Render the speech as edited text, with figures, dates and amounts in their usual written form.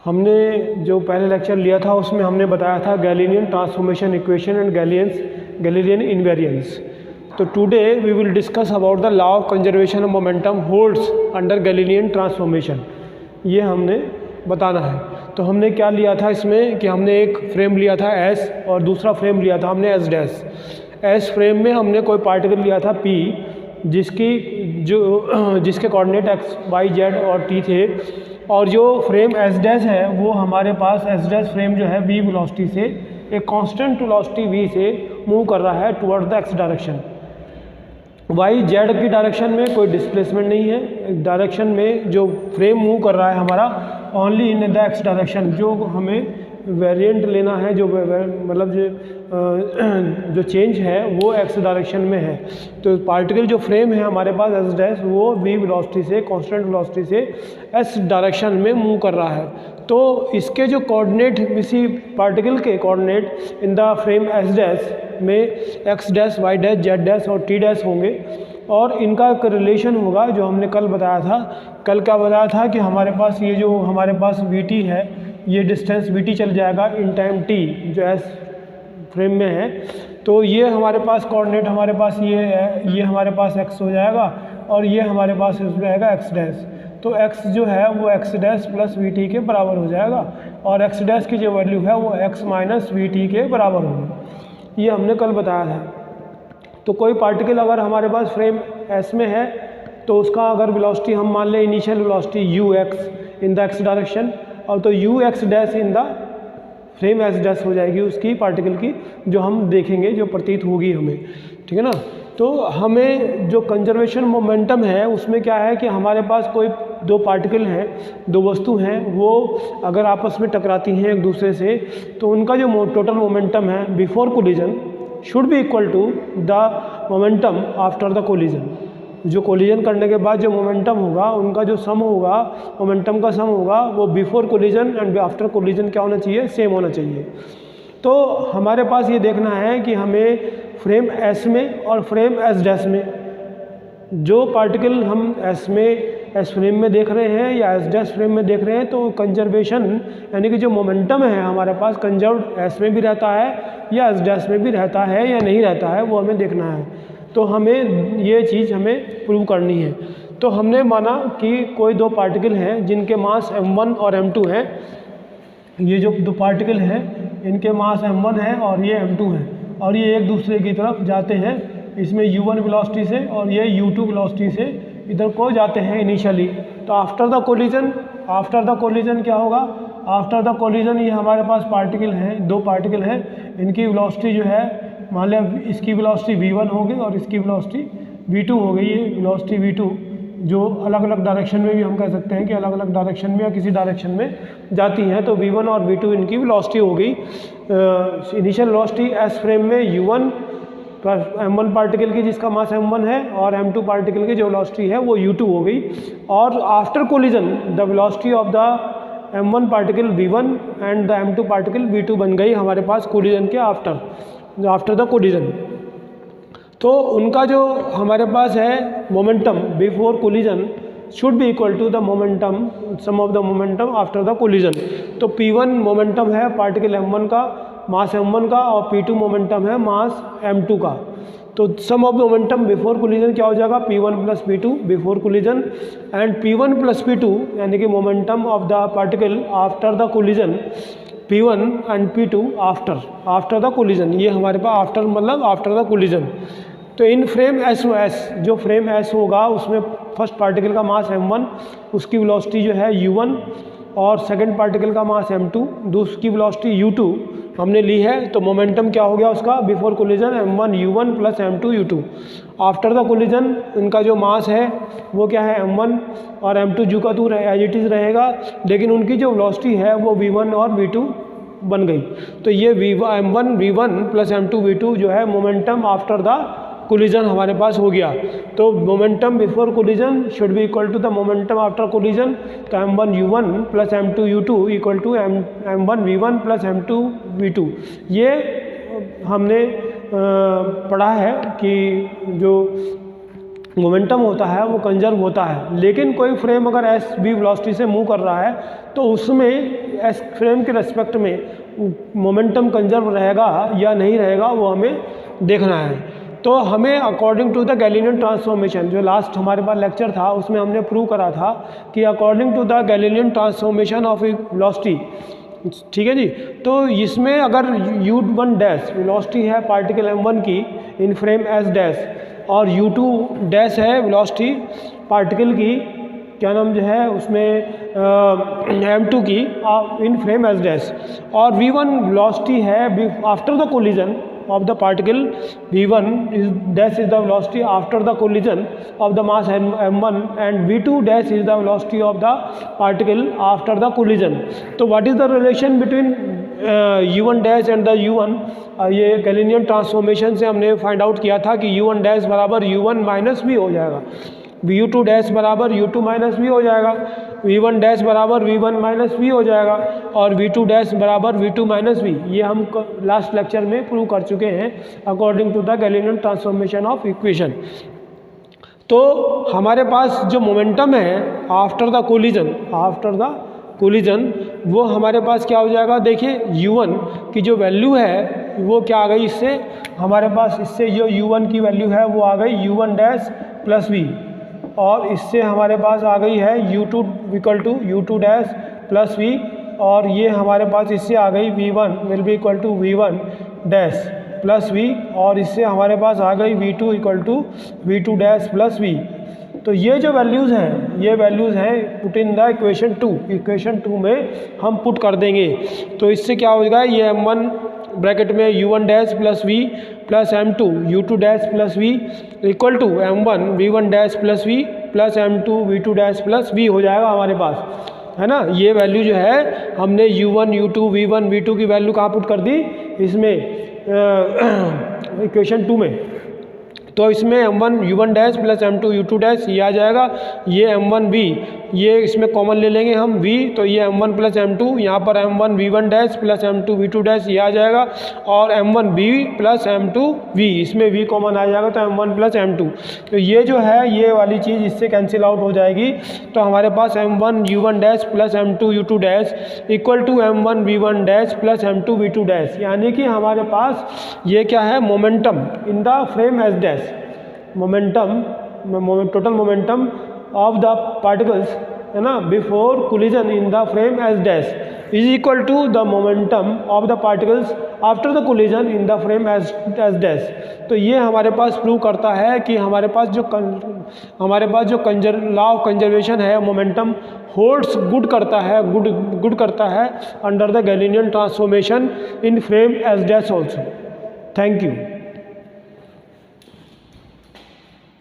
हमने जो पहले लेक्चर लिया था उसमें हमने बताया था Galilean transformation equation and Galilean invariance. तो today we will discuss about the law of conservation of momentum holds under Galilean transformation, ये हमने बताना है। तो हमने क्या लिया था इसमें कि हमने एक फ्रेम लिया था S और दूसरा फ्रेम लिया था हमने S डैश। S फ्रेम में हमने कोई पार्टिकल लिया था P जिसके कोऑर्डिनेट x, y, z और t थे, और जो फ्रेम S डैश है वो हमारे पास S डैश फ्रेम जो है v वेलोसिटी से एक कांस्टेंट वेलोसिटी v से मूव कर रहा है toward the x direction. y z की डायरेक्शन में कोई डिस्प्लेसमेंट नहीं है, डायरेक्शन में जो फ्रेम मूव कर रहा है हमारा only in the x direction. जो हमें वेरिएंट लेना है, जो मतलब जो चेंज है वो x डायरेक्शन में है। तो पार्टिकल जो फ्रेम है हमारे पास S डैश वो v वेलोसिटी से कांस्टेंट वेलोसिटी से s डायरेक्शन में मूव कर रहा है। तो इसके जो कोऑर्डिनेट, इसी पार्टिकल के coordinate in the frame S dash में x dash, y dash, z dash और t डैश होंगे, और इनका एक रिलेशन होगा जो हमने कल बताया था। कल क्या बताया था कि हमारे पास ये जो हमारे पास vt है, ये डिस्टेंस vt चल जाएगा इन टाइम t जो S फ्रेम में है। तो ये हमारे पास कोऑर्डिनेट हमारे पास ये है, ये हमारे पास x हो जाएगा और ये हमारे पास हो जाएगा x डैश। तो x जो है वो x डैश प्लस vt के बराबर हो जाएगा, और x डैश की जो वैल्यू है वो x माइनस vt के बराबर होगी। ये हमने कल बताया था। तो कोई पार्टिकल अगर हमारे पास फ्रेम S में है तो उसका अगर वेलोसिटी हम मान लें initial velocity ux in the x direction, और तो ux dash in the frame S dash हो जाएगी उसकी पार्टिकल की, जो हम देखेंगे, जो प्रतीत होगी हमें, ठीक है ना। तो हमें जो कंजर्वेशन मोमेंटम है उसमें क्या है कि हमारे पास कोई दो पार्टिकल हैं, दो वस्तु हैं, वो अगर आपस में टकराती हैं एक दूसरे से, तो उनका जो टोटल मोमेंटम है before collision should be equal to the momentum after the collision. जो कोलिजन करने के बाद जो मोमेंटम होगा उनका जो सम होगा, मोमेंटम का सम होगा, वो before collision and after collision क्या होना चाहिए, सेम होना चाहिए। तो हमारे पास ये देखना है कि हमें फ्रेम S में और फ्रेम S डैश में जो पार्टिकल हम S फ्रेम में देख रहे हैं या S डैश फ्रेम में देख रहे हैं, तो कंजर्वेशन यानी कि जो मोमेंटम है हमारे पास कंजर्व्ड S में भी रहता है या S डैश में भी रहता है या नहीं रहता है, वो हमें देखना है। तो हमें ये चीज़ हमें प्रूव करनी है। तो हमने माना कि कोई दो पार्टिकल हैं जिनके मास m1 और m2 हैं। ये जो दो पार्टिकल हैं इनके मास m1 है और ये m2 है, और ये एक दूसरे की तरफ जाते हैं, इसमें u1 वेलोसिटी से और ये u2 वेलोसिटी से इधर को जाते हैं इनिशियली। तो आफ्टर द कोलिजन क्या होगा, आफ्टर द कोलिजन ये हमारे पास पार्टिकल हैं, दो पार्टिकल हैं, इनकी वेलोसिटी जो है मान लिया इसकी वेलोसिटी v1 होगी और इसकी वेलोसिटी v2 हो गई। ये वेलोसिटी v2 जो अलग अलग डायरेक्शन में भी हम कह सकते हैं कि अलग अलग डायरेक्शन में या किसी डायरेक्शन में जाती हैं, तो v1 और v2 इनकी वेलोसिटी हो गई। इनिशियल वेलोसिटी S फ्रेम में u1 प्लस m1 पार्टिकल की जिसका मास m1 है और m2 पार्टिकल की जो वेलोसिटी है वो u2 हो गई। और after collision the velocity of the m1 particle v1 and the m2 particle v2 बन गई हमारे पास कोलिजन के आफ्टर द कोलिजन। तो उनका जो हमारे पास है momentum before collision should be equal to the momentum sum of the momentum after the collision. तो P1 मोमेंटम है पार्टिकल m1 का, मास m1 का, और P2 मोमेंटम है मास m2 का। तो सम ऑफ मोमेंटम बिफोर कोलिजन क्या हो जाएगा, P1 plus P2 before collision, and P1 plus P2 यानी कि momentum of the particle after the collision, P1 and P2 after the collision. ये हमारे पास आफ्टर मतलब आफ्टर द कोलिजन। तो इन फ्रेम S जो फ्रेम S होगा उसमें फर्स्ट पार्टिकल का मास m1, उसकी वेलोसिटी जो है u1, और सेकंड पार्टिकल का मास m2, दूसरी वेलोसिटी u2 हमने ली है। तो मोमेंटम क्या हो गया उसका before collision m1 u1 plus m2 u2। After the collision इनका जो मास है वो क्या है m1 और m2 जू का तू एज इट इज़ रहेगा, लेकिन उनकी जो वेलोसिटी है वो v1 और v2 बन गई। तो ये m1 v1 plus m2 v2 जो है मोमेंटम आफ्टर द कोलिजन हमारे पास हो गया। तो momentum before collision should be equal to the momentum after collision. तो m1 u1 plus m2 u2 equal to m1 v1 plus m2 v2। ये हमने पढ़ा है कि जो मोमेंटम होता है वो कंजर्व होता है। लेकिन कोई फ्रेम अगर एस बी वेलोसिटी से मूव कर रहा है तो उसमें एस फ्रेम के रेस्पेक्ट में मोमेंटम कंजर्व रहेगा या नहीं रहेगा वो हमें देखना है। तो हमें according to the Galilean transformation, जो लास्ट हमारे पास लेक्चर था उसमें हमने प्रूव करा था कि according to the Galilean transformation of velocity, ठीक है जी, तो इसमें अगर u1 डैश वेलोसिटी है पार्टिकल m1 की इन फ्रेम s डैश और u2 डैश है वेलोसिटी पार्टिकल की क्या नाम जो है उसमें m2 की इन फ्रेम s डैश, और v1 वेलोसिटी है after the collision of the particle v1 is dash is the velocity after the collision of the mass m1 and v2 dash is the velocity of the particle after the collision. तो what is the relation between u1 dash and the u1? ये Galilean transformation से हमने find out किया था कि u1 dash बराबर u1 minus v हो जाएगा, u2 डैश बराबर u2 माइनस v हो जाएगा, v1 डैश बराबर v1 माइनस v हो जाएगा और v2 डैश बराबर v2 माइनस v। ये हम लास्ट लेक्चर में प्रूव कर चुके हैं according to the Galilean transformation of equation. तो हमारे पास जो मोमेंटम है आफ्टर द कोलिजन वो हमारे पास क्या हो जाएगा, देखिए u1 की जो वैल्यू है वो क्या आ गई, इससे हमारे पास इससे जो u1 की वैल्यू है वो आ गई u1 डैश प्लस v, और इससे हमारे पास आ गई है u2 equal to u2 dash plus v, और ये हमारे पास इससे आ गई v1 will be equal to v1 dash plus v, और इससे हमारे पास आ गई v2 equal to v2 dash plus v। तो ये जो वैल्यूज़ हैं ये वैल्यूज़ हैं पुट इन द इक्वेशन 2 में हम पुट कर देंगे। तो इससे क्या हो जाएगा, ये m1 ब्रैकेट में u1 dash plus v plus m2 u2 dash plus v equal to m1 v1 dash plus v plus m2 v2 dash plus v हो जाएगा हमारे पास, है ना। ये वैल्यू जो है हमने u1 u2 v1 v2 की वैल्यू कहाँ पुट कर दी, इसमें इक्वेशन 2 में। तो इसमें m1 u1 dash plus m2 u2 dash ये आ जाएगा, ये m1 v ये इसमें कॉमन ले लेंगे हम v, तो ये m1 प्लस m2 यहाँ पर m1 v1 dash plus m2 v2 dash ये आ जाएगा, और m1 v plus m2 v इसमें v कॉमन आ जाएगा तो m1 प्लस m2। तो ये जो है ये वाली चीज़ इससे कैंसिल आउट हो जाएगी, तो हमारे पास m1 u1 dash plus m2 u2 dash equal to m1 v1 dash plus m2 v2 dash, यानी कि हमारे पास ये क्या है, momentum in the frame S dash, total momentum of the particles, है ना, before collision in the frame S dash is equal to the momentum of the particles after the collision in the frame S dash. तो ये हमारे पास prove करता है कि हमारे पास जो लॉ ऑफ कंजर्वेशन है, मोमेंटम होल्ड्स गुड करता है under the Galilean transformation in frame S dash also. Thank you.